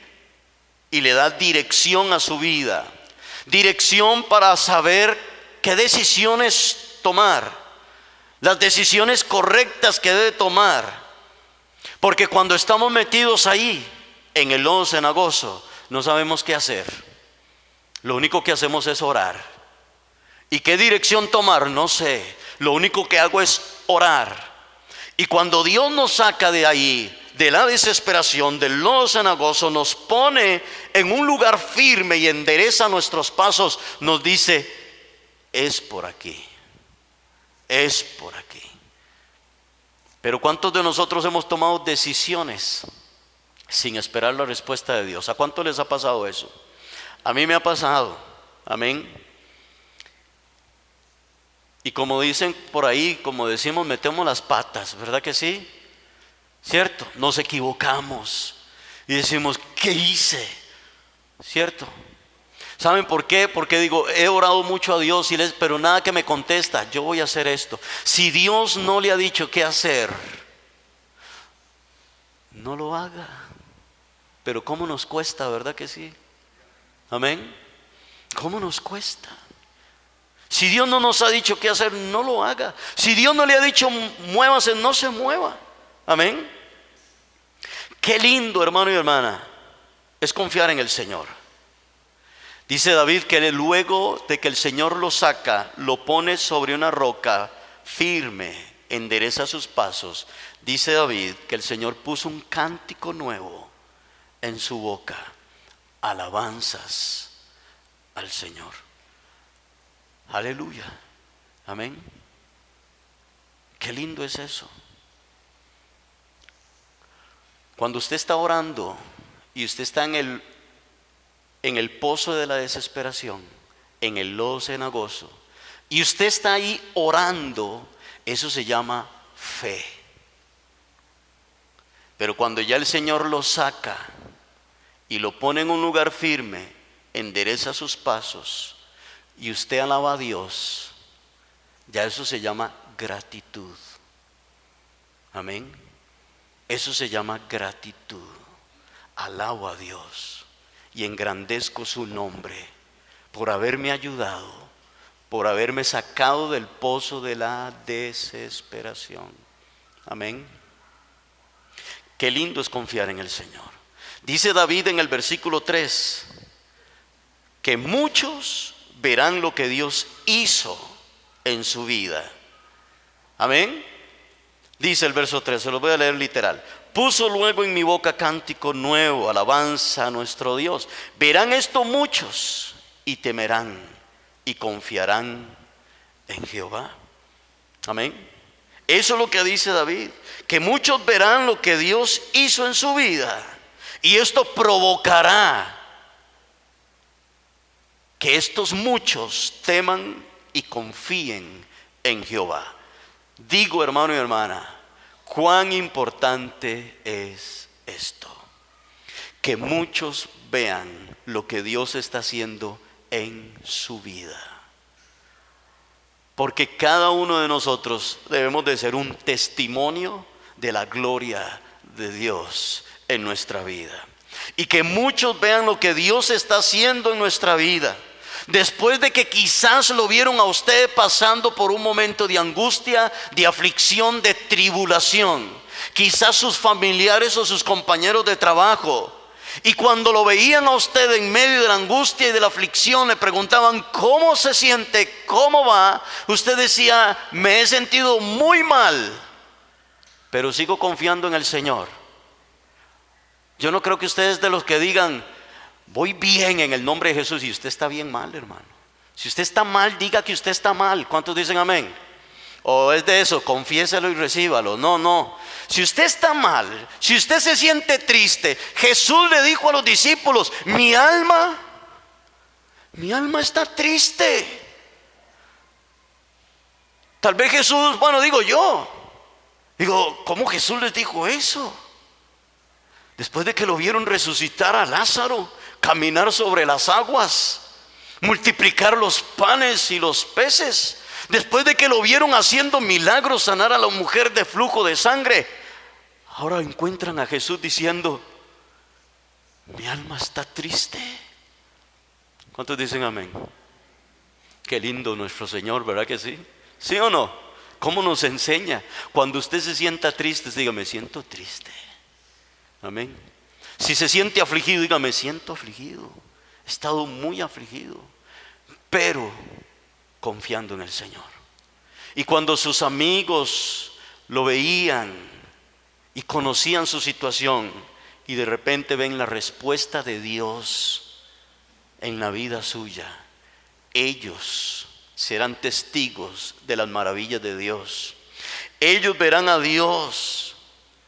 y le da dirección a su vida. Dirección para saber qué decisiones tomar, las decisiones correctas que debe tomar. Porque cuando estamos metidos ahí, en el lodo cenagoso, no sabemos qué hacer. Lo único que hacemos es orar. ¿Y qué dirección tomar? No sé. Lo único que hago es orar. Y cuando Dios nos saca de ahí, de la desesperación, del lodo cenagoso, nos pone en un lugar firme y endereza nuestros pasos, nos dice: es por aquí, es por aquí. Pero ¿cuántos de nosotros hemos tomado decisiones sin esperar la respuesta de Dios? ¿A cuántos les ha pasado eso? A mí me ha pasado. Amén. Y como dicen por ahí, como decimos, metemos las patas, ¿verdad que sí? ¿Cierto? Nos equivocamos y decimos: ¿qué hice? ¿Cierto? ¿Saben por qué? Porque digo, he orado mucho a Dios, pero nada que me contesta. Yo voy a hacer esto. Si Dios no le ha dicho qué hacer, no lo haga. Pero ¿cómo nos cuesta, verdad que sí? Amén. ¿Cómo nos cuesta? Si Dios no nos ha dicho qué hacer, no lo haga. Si Dios no le ha dicho muévase, no se mueva. Amén. Qué lindo, hermano y hermana, es confiar en el Señor. Dice David que luego de que el Señor lo saca, lo pone sobre una roca firme, endereza sus pasos. Dice David que el Señor puso un cántico nuevo en su boca, alabanzas al Señor. Aleluya, amén. Qué lindo es eso. Cuando usted está orando y usted está en el pozo de la desesperación, en el lodo cenagoso, y usted está ahí orando, eso se llama fe. Pero cuando ya el Señor lo saca y lo pone en un lugar firme, endereza sus pasos y usted alaba a Dios, ya eso se llama gratitud. Amén. Eso se llama gratitud. Alabo a Dios y engrandezco su nombre por haberme ayudado, por haberme sacado del pozo de la desesperación. Amén. Qué lindo es confiar en el Señor. Dice David en el versículo 3 que muchos verán lo que Dios hizo en su vida. Amén. Dice el verso 3, se lo voy a leer literal. Puso luego en mi boca cántico nuevo, alabanza a nuestro Dios. Verán esto muchos y temerán y confiarán en Jehová. Amén. Eso es lo que dice David, que muchos verán lo que Dios hizo en su vida, y esto provocará que estos muchos teman y confíen en Jehová. Digo, hermano y hermana, cuán importante es esto, que muchos vean lo que Dios está haciendo en su vida. Porque cada uno de nosotros debemos de ser un testimonio de la gloria de Dios en nuestra vida. Y que muchos vean lo que Dios está haciendo en nuestra vida. Después de que quizás lo vieron a usted pasando por un momento de angustia, de aflicción, de tribulación. Quizás sus familiares o sus compañeros de trabajo. Y cuando lo veían a usted en medio de la angustia y de la aflicción, le preguntaban ¿cómo se siente? ¿Cómo va? Usted decía, me he sentido muy mal, pero sigo confiando en el Señor. Yo no creo que usted es de los que digan, voy bien en el nombre de Jesús, y usted está bien mal, hermano. Si usted está mal, diga que usted está mal. ¿Cuántos dicen amén? O es de eso, confiéselo y recíbalo. No. Si usted está mal, si usted se siente triste, Jesús le dijo a los discípulos, mi alma está triste. Tal vez Jesús, ¿cómo Jesús les dijo eso? Después de que lo vieron resucitar a Lázaro, caminar sobre las aguas, multiplicar los panes y los peces. Después de que lo vieron haciendo milagros, sanar a la mujer de flujo de sangre, ahora encuentran a Jesús diciendo, mi alma está triste. ¿Cuántos dicen amén? Qué lindo nuestro Señor, ¿verdad que sí? ¿Sí o no? ¿Cómo nos enseña? Cuando usted se sienta triste, diga, me siento triste. Amén. Si se siente afligido, diga, me siento afligido. He estado muy afligido, pero confiando en el Señor. Y cuando sus amigos lo veían y conocían su situación, y de repente ven la respuesta de Dios en la vida suya, ellos serán testigos de las maravillas de Dios. Ellos verán a Dios.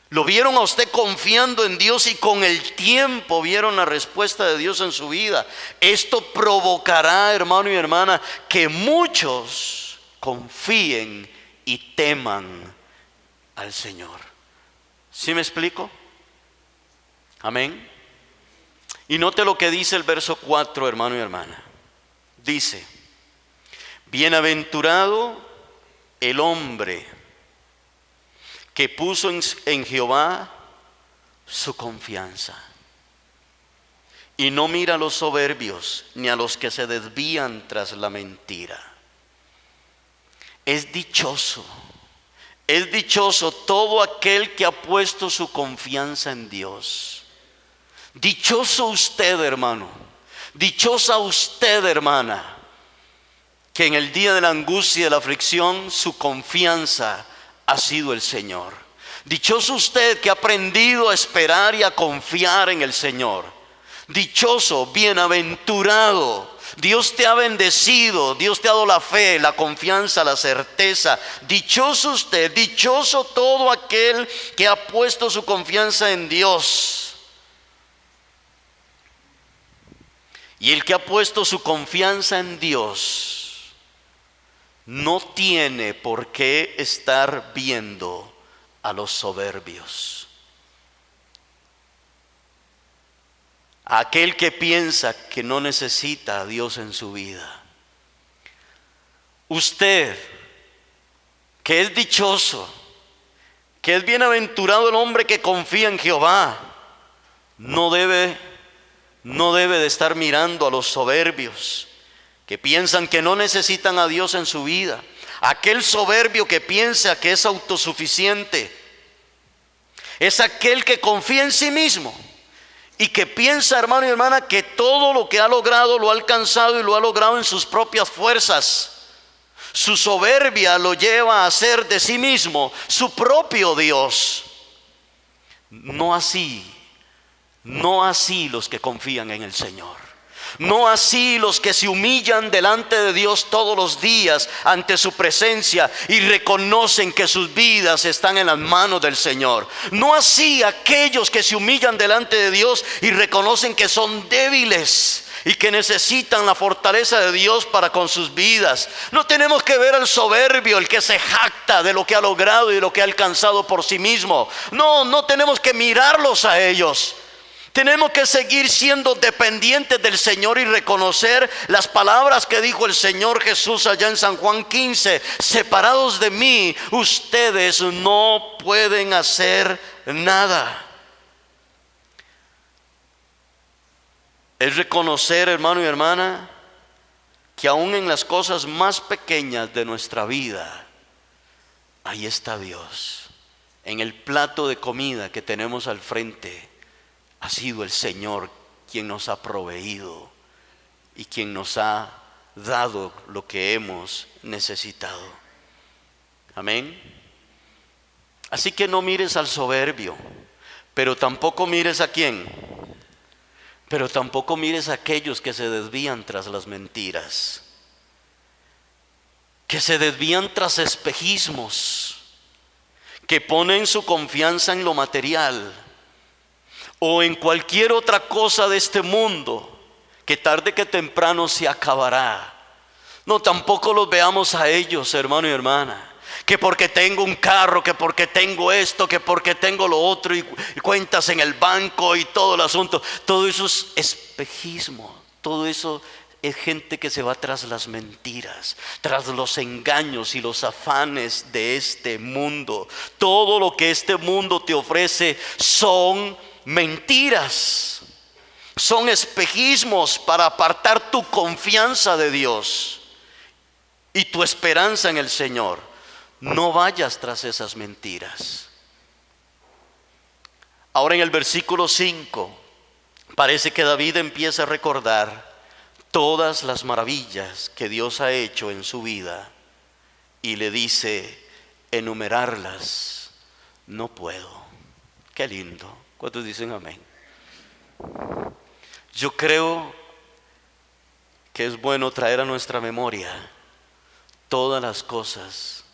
Lo vieron a usted confiando en Dios, y con el tiempo vieron la respuesta de Dios en su vida. Esto provocará, hermano y hermana, que muchos confíen y teman al Señor. ¿Sí me explico? Amén. Y note lo que dice el verso 4, hermano y hermana. Dice, bienaventurado el hombre que puso en Jehová su confianza, y no mira a los soberbios ni a los que se desvían tras la mentira. Es dichoso todo aquel que ha puesto su confianza en Dios. Dichoso usted, hermano. Dichosa usted, hermana, que en el día de la angustia y de la aflicción su confianza ha sido el Señor. Dichoso usted que ha aprendido a esperar y a confiar en el Señor. Dichoso, bienaventurado. Dios te ha bendecido, Dios te ha dado la fe, la confianza, la certeza. Dichoso usted, dichoso todo aquel que ha puesto su confianza en Dios. Y el que ha puesto su confianza en Dios no tiene por qué estar viendo a los soberbios. Aquel que piensa que no necesita a Dios en su vida. Usted, que es dichoso, que es bienaventurado el hombre que confía en Jehová, no debe de estar mirando a los soberbios, que piensan que no necesitan a Dios en su vida. Aquel soberbio que piensa que es autosuficiente, es aquel que confía en sí mismo. Y que piensa, hermano y hermana, que todo lo que ha logrado lo ha alcanzado y lo ha logrado en sus propias fuerzas. Su soberbia lo lleva a ser de sí mismo su propio Dios. No así los que confían en el Señor. No así los que se humillan delante de Dios todos los días ante su presencia y reconocen que sus vidas están en las manos del Señor. No así aquellos que se humillan delante de Dios y reconocen que son débiles y que necesitan la fortaleza de Dios para con sus vidas. No tenemos que ver al soberbio, el que se jacta de lo que ha logrado y de lo que ha alcanzado por sí mismo. No tenemos que mirarlos a ellos. Tenemos que seguir siendo dependientes del Señor y reconocer las palabras que dijo el Señor Jesús allá en San Juan 15. Separados de mí, ustedes no pueden hacer nada. Es reconocer, hermano y hermana, que aún en las cosas más pequeñas de nuestra vida, ahí está Dios. En el plato de comida que tenemos al frente, ha sido el Señor quien nos ha proveído y quien nos ha dado lo que hemos necesitado. Amén. Así que no mires al soberbio, pero tampoco mires a quién. Pero tampoco mires a aquellos que se desvían tras las mentiras, que se desvían tras espejismos, que ponen su confianza en lo material o en cualquier otra cosa de este mundo que tarde que temprano se acabará. No, tampoco los veamos a ellos, hermano y hermana, que porque tengo un carro, que porque tengo esto, que porque tengo lo otro y cuentas en el banco y todo el asunto. Todo eso es espejismo, todo eso es gente que se va tras las mentiras, tras los engaños y los afanes de este mundo. Todo lo que este mundo te ofrece son mentiras, son espejismos para apartar tu confianza de Dios y tu esperanza en el Señor. No vayas tras esas mentiras. Ahora en el versículo 5 parece que David empieza a recordar todas las maravillas que Dios ha hecho en su vida y le dice: enumerarlas no puedo. Qué lindo. ¿Cuántos dicen amén? Yo creo que es bueno traer a nuestra memoria todas las cosas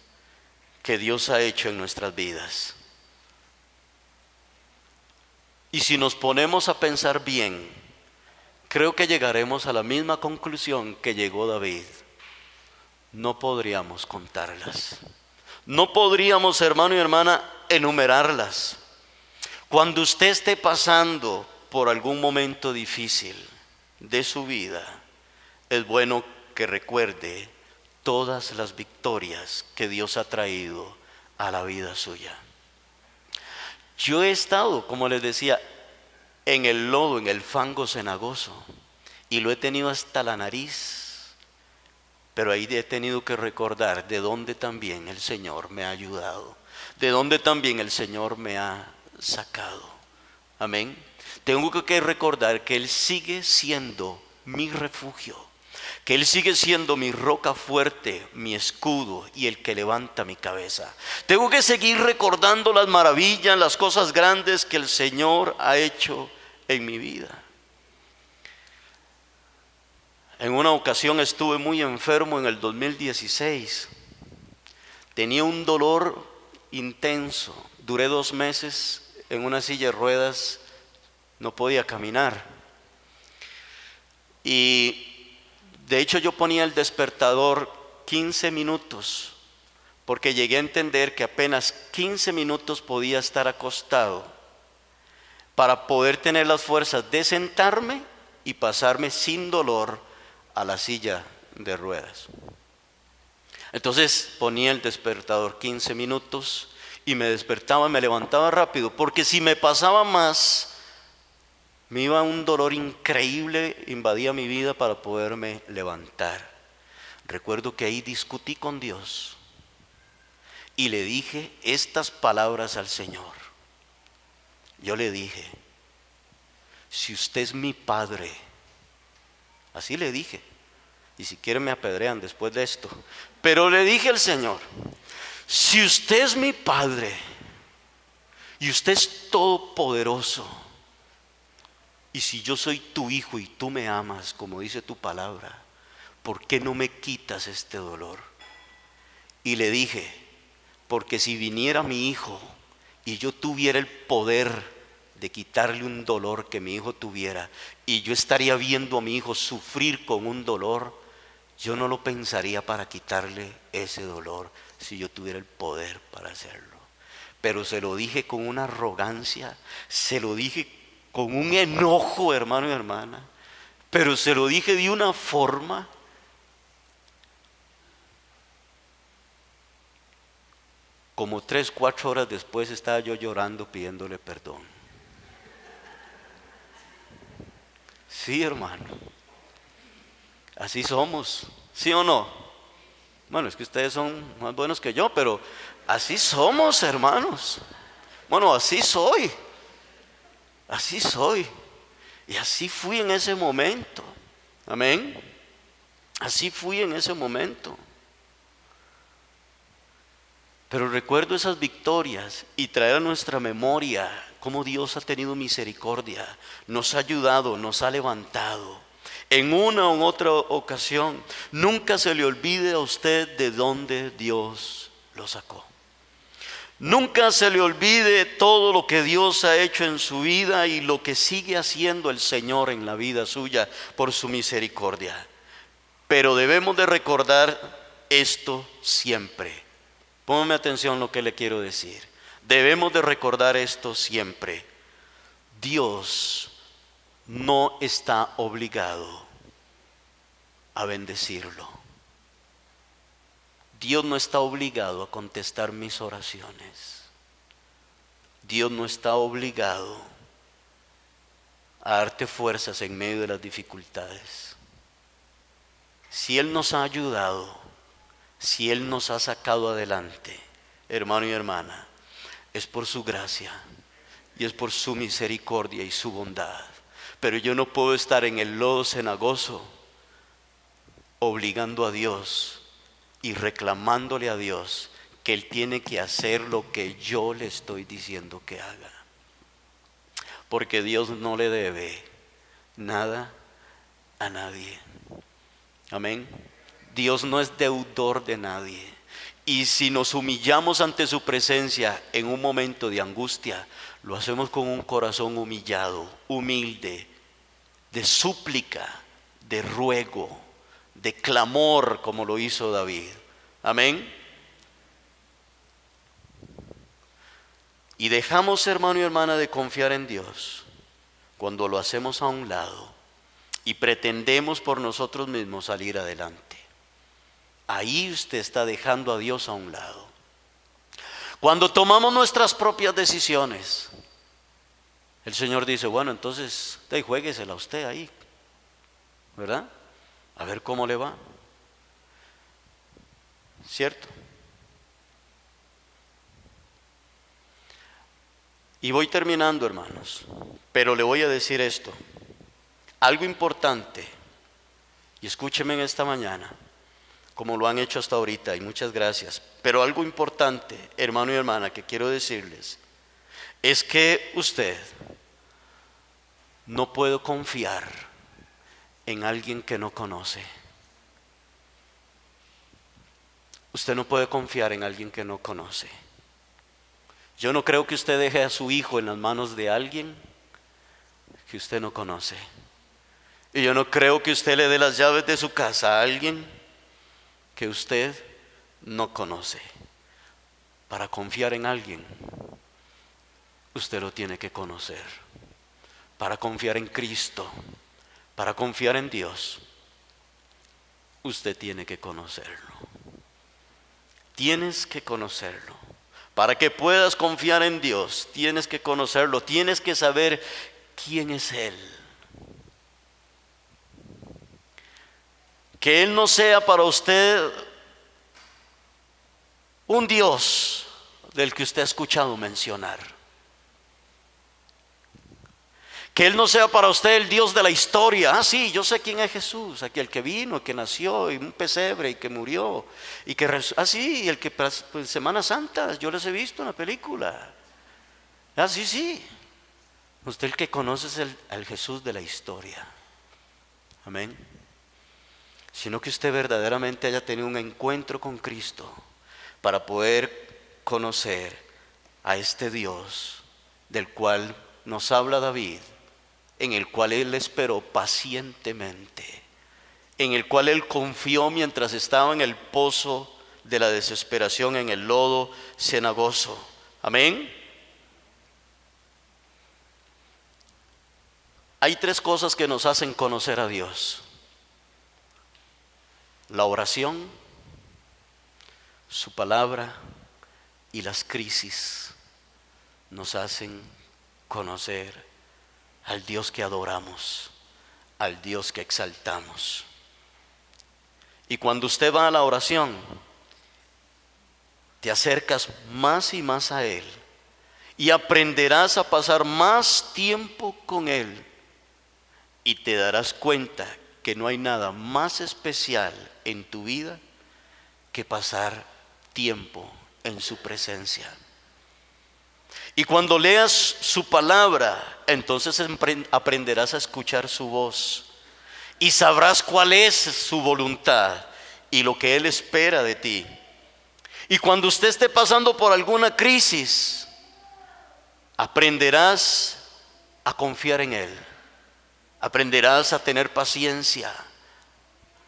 que Dios ha hecho en nuestras vidas. Y si nos ponemos a pensar bien, creo que llegaremos a la misma conclusión que llegó David. No podríamos contarlas. No podríamos, hermano y hermana, enumerarlas. Cuando usted esté pasando por algún momento difícil de su vida, es bueno que recuerde todas las victorias que Dios ha traído a la vida suya. Yo he estado, como les decía, en el lodo, en el fango cenagoso, y lo he tenido hasta la nariz, pero ahí he tenido que recordar de dónde también el Señor me ha ayudado, de dónde también el Señor me ha sacado. Amén. Tengo que recordar que Él sigue siendo mi refugio. que Él sigue siendo mi roca fuerte, mi escudo y el que levanta mi cabeza. Tengo que seguir recordando las maravillas, las cosas grandes que el Señor ha hecho en mi vida. En una ocasión estuve muy enfermo en el 2016. Tenía un dolor intenso. Duré 2 meses en una silla de ruedas, no podía caminar. Y de hecho yo ponía el despertador 15 minutos, porque llegué a entender que apenas 15 minutos podía estar acostado para poder tener las fuerzas de sentarme y pasarme sin dolor a la silla de ruedas. Entonces ponía el despertador 15 minutos y me despertaba y me levantaba rápido, porque si me pasaba más, me iba un dolor increíble, invadía mi vida para poderme levantar. Recuerdo que ahí discutí con Dios y le dije estas palabras al Señor. Yo le dije: si usted es mi Padre, así le dije, y si quieren me apedrean después de esto, pero le dije al Señor: si usted es mi Padre y usted es todopoderoso, y si yo soy tu hijo y tú me amas como dice tu palabra, ¿por qué no me quitas este dolor? Y le dije: porque si viniera mi hijo y yo tuviera el poder de quitarle un dolor que mi hijo tuviera, y yo estaría viendo a mi hijo sufrir con un dolor, yo no lo pensaría para quitarle ese dolor si yo tuviera el poder para hacerlo. Pero se lo dije con una arrogancia, se lo dije con un enojo, hermano y hermana, pero se lo dije de una forma. Como 3, 4 horas después estaba yo llorando pidiéndole perdón. Sí, hermano, así somos, ¿sí o no? Bueno, es que ustedes son más buenos que yo, pero así somos, hermanos. Bueno, así soy. Así soy. Y así fui en ese momento. Amén. Así fui en ese momento. Pero recuerdo esas victorias y traer a nuestra memoria cómo Dios ha tenido misericordia, nos ha ayudado, nos ha levantado. En una u otra ocasión, nunca se le olvide a usted de dónde Dios lo sacó. Nunca se le olvide todo lo que Dios ha hecho en su vida y lo que sigue haciendo el Señor en la vida suya por su misericordia. Pero debemos de recordar esto siempre. Póngame atención lo que le quiero decir. Debemos de recordar esto siempre. Dios no está obligado a bendecirlo. Dios no está obligado a contestar mis oraciones. Dios no está obligado a darte fuerzas en medio de las dificultades. Si Él nos ha ayudado, si Él nos ha sacado adelante, hermano y hermana, es por su gracia y es por su misericordia y su bondad. Pero yo no puedo estar en el lodo cenagoso obligando a Dios y reclamándole a Dios que Él tiene que hacer lo que yo le estoy diciendo que haga. Porque Dios no le debe nada a nadie. Amén. Dios no es deudor de nadie. Y si nos humillamos ante su presencia en un momento de angustia, lo hacemos con un corazón humillado, humilde, de súplica, de ruego, de clamor, como lo hizo David. Amén. Y dejamos, hermano y hermana, de confiar en Dios cuando lo hacemos a un lado y pretendemos por nosotros mismos salir adelante. Ahí usted está dejando a Dios a un lado. Cuando tomamos nuestras propias decisiones, el Señor dice: bueno, entonces juéguesela usted ahí, ¿verdad? A ver cómo le va. ¿Cierto? Y voy terminando, hermanos, pero le voy a decir esto. Algo importante Y escúcheme en esta mañana, como lo han hecho hasta ahorita, y muchas gracias. Pero algo importante, hermano y hermana, que quiero decirles, es que usted no puede confiar en alguien que no conoce. Usted no puede confiar en alguien que no conoce. Yo no creo que usted deje a su hijo en las manos de alguien que usted no conoce. Y yo no creo que usted le dé las llaves de su casa a alguien que usted no conoce. Para confiar en alguien, usted lo tiene que conocer. Para confiar en Cristo, para confiar en Dios, usted tiene que conocerlo. Tienes que conocerlo. Para que puedas confiar en Dios, tienes que conocerlo. Tienes que saber quién es Él. Que Él no sea para usted un Dios del que usted ha escuchado mencionar. Que Él no sea para usted el Dios de la historia. Ah, sí, yo sé quién es Jesús, aquel que vino, que nació en un pesebre y que murió y que sí, el que pues, Semana Santa, yo les he visto en la película. Ah, sí, sí. Usted el que conoce es al Jesús de la historia. Amén. Sino que usted verdaderamente haya tenido un encuentro con Cristo para poder conocer a este Dios del cual nos habla David, en el cual Él esperó pacientemente, en el cual Él confió mientras estaba en el pozo de la desesperación, en el lodo cenagoso. Amén. Hay tres cosas que nos hacen conocer a Dios: la oración, su palabra y las crisis nos hacen conocer al Dios que adoramos, al Dios que exaltamos. Y cuando usted va a la oración, te acercas más y más a Él y aprenderás a pasar más tiempo con Él, y te darás cuenta que no hay nada más especial en tu vida que pasar tiempo en su presencia. Y cuando leas su palabra, entonces aprenderás a escuchar su voz y sabrás cuál es su voluntad y lo que Él espera de ti. Y cuando usted esté pasando por alguna crisis, aprenderás a confiar en Él, aprenderás a tener paciencia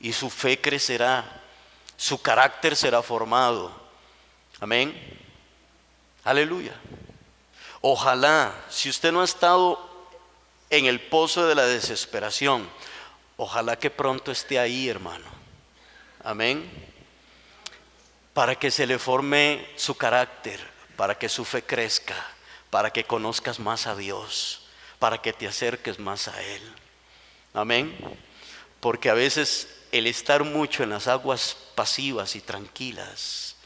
y su fe crecerá, su carácter será formado. Amén. Aleluya. Ojalá, si usted no ha estado en el pozo de la desesperación, ojalá que pronto esté ahí, hermano. Amén. Para que se le forme su carácter, para que su fe crezca, para que conozcas más a Dios, para que te acerques más a Él. Amén. Porque a veces el estar mucho en las aguas pasivas y tranquilas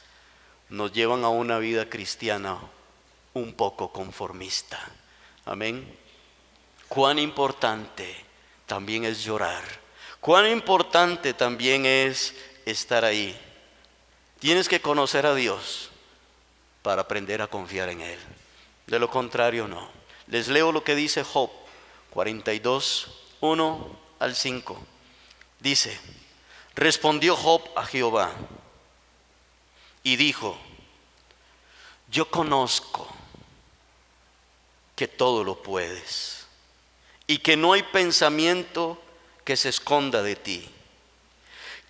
nos llevan a una vida cristiana un poco conformista. Amén. Cuán importante también es llorar. Cuán importante también es estar ahí. Tienes que conocer a Dios para aprender a confiar en Él. De lo contrario, no. Les leo lo que dice Job 42, 1 al 5. Dice: respondió Job a Jehová y dijo: yo conozco que todo lo puedes y que no hay pensamiento que se esconda de ti.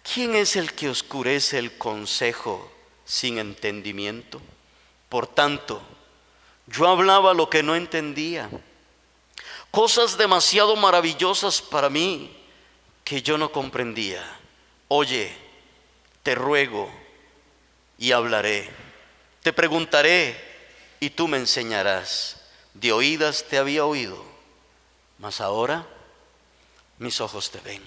¿Quién es el que oscurece el consejo sin entendimiento? Por tanto, yo hablaba lo que no entendía, cosas demasiado maravillosas para mí que yo no comprendía. Oye, te ruego y hablaré, te preguntaré y tú me enseñarás. De oídas te había oído, mas ahora mis ojos te ven.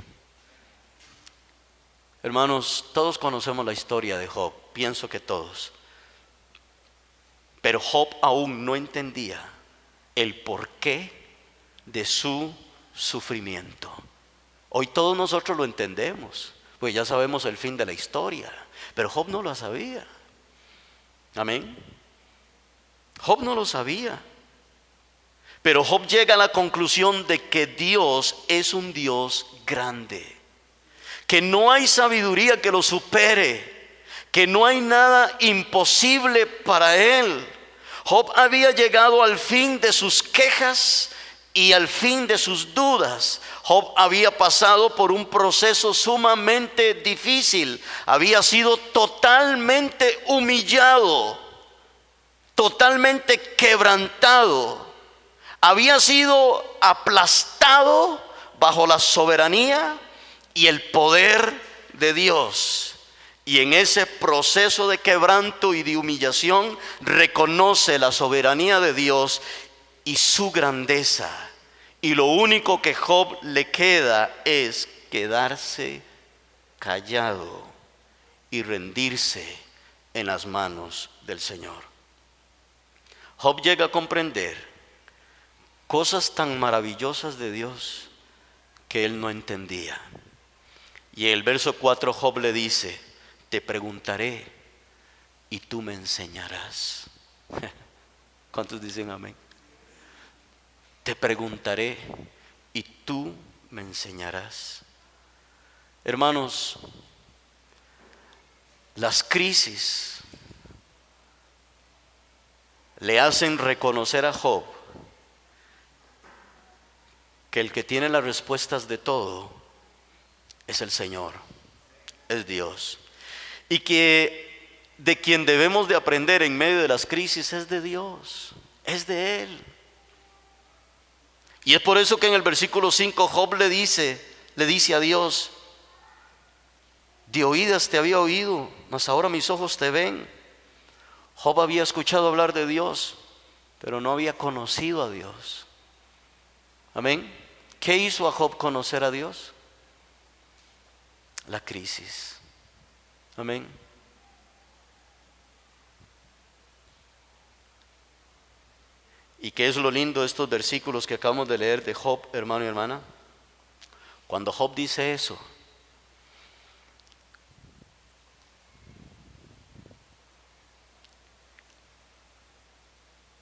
Hermanos, todos conocemos la historia de Job, pienso que todos. Pero Job aún no entendía el porqué de su sufrimiento. Hoy todos nosotros lo entendemos, pues ya sabemos el fin de la historia, pero Job no lo sabía. Amén. Job no lo sabía. Pero Job llega a la conclusión de que Dios es un Dios grande, que no hay sabiduría que lo supere, que no hay nada imposible para él. Job había llegado al fin de sus quejas y al fin de sus dudas. Job había pasado por un proceso sumamente difícil, había sido totalmente humillado, totalmente quebrantado, había sido aplastado bajo la soberanía y el poder de Dios. Y en ese proceso de quebranto y de humillación reconoce la soberanía de Dios y su grandeza. Y lo único que Job le queda es quedarse callado y rendirse en las manos del Señor. Job llega a comprender cosas tan maravillosas de Dios que él no entendía. Y en el verso 4 Job le dice: te preguntaré y tú me enseñarás. ¿Cuántos dicen amén? Te preguntaré y tú me enseñarás. Hermanos, las crisis le hacen reconocer a Job que el que tiene las respuestas de todo es el Señor, es Dios. Y que de quien debemos de aprender en medio de las crisis es de Dios, es de Él. Y es por eso que en el versículo 5 Job le dice a Dios: de oídas te había oído, mas ahora mis ojos te ven. Job había escuchado hablar de Dios, pero no había conocido a Dios. Amén. ¿Qué hizo a Job conocer a Dios? La crisis. Amén. ¿Y qué es lo lindo de estos versículos que acabamos de leer de Job, hermano y hermana? Cuando Job dice eso,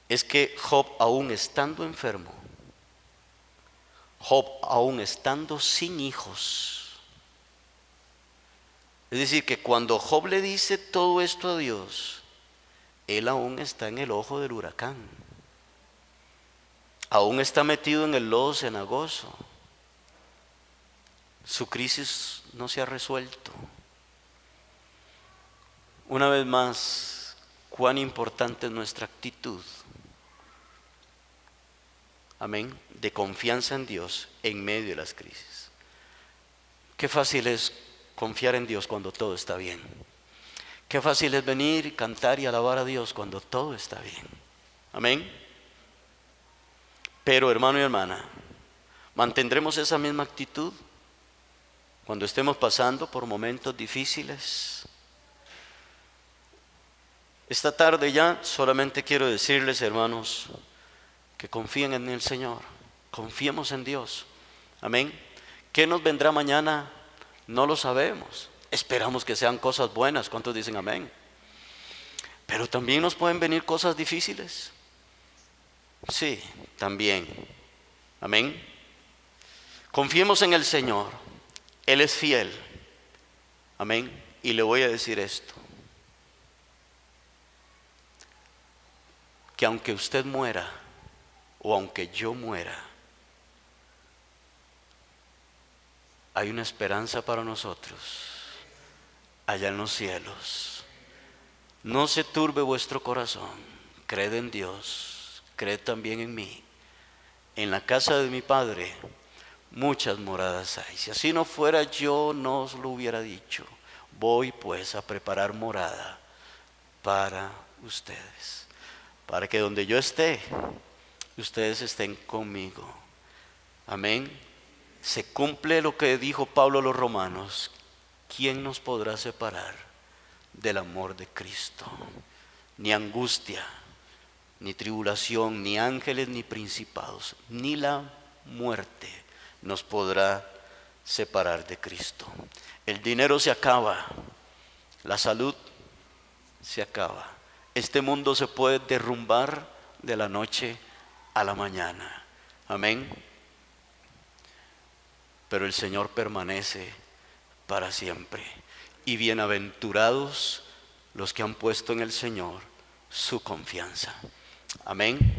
es que Job, aún estando enfermo, Job aún estando sin hijos, es decir, que cuando Job le dice todo esto a Dios, él aún está en el ojo del huracán, aún está metido en el lodo cenagoso, su crisis no se ha resuelto. Una vez más, cuán importante es nuestra actitud, amén, de confianza en Dios en medio de las crisis. Qué fácil es confiar en Dios cuando todo está bien. Qué fácil es venir y cantar y alabar a Dios cuando todo está bien. Amén. Pero hermano y hermana, ¿mantendremos esa misma actitud cuando estemos pasando por momentos difíciles? Esta tarde ya solamente quiero decirles, hermanos, que confíen en el Señor, confiemos en Dios. Amén. ¿Qué nos vendrá mañana? No lo sabemos. Esperamos que sean cosas buenas. ¿Cuántos dicen amén? Pero también nos pueden venir cosas difíciles. Sí, también. Amén. Confiemos en el Señor. Él es fiel. Amén. Y le voy a decir esto: que aunque usted muera o aunque yo muera, hay una esperanza para nosotros allá en los cielos. No se turbe vuestro corazón, creed en Dios, creed también en mí. En la casa de mi Padre muchas moradas hay. Si así no fuera, yo no os lo hubiera dicho. Voy pues a preparar morada para ustedes, para que donde yo esté, ustedes estén conmigo. Amén. Se cumple lo que dijo Pablo a los romanos: ¿quién nos podrá separar del amor de Cristo? Ni angustia, ni tribulación, ni ángeles, ni principados, ni la muerte nos podrá separar de Cristo. El dinero se acaba, la salud se acaba. Este mundo se puede derrumbar de la noche a la mañana. Amén. Pero el Señor permanece para siempre. Y bienaventurados los que han puesto en el Señor su confianza. Amén.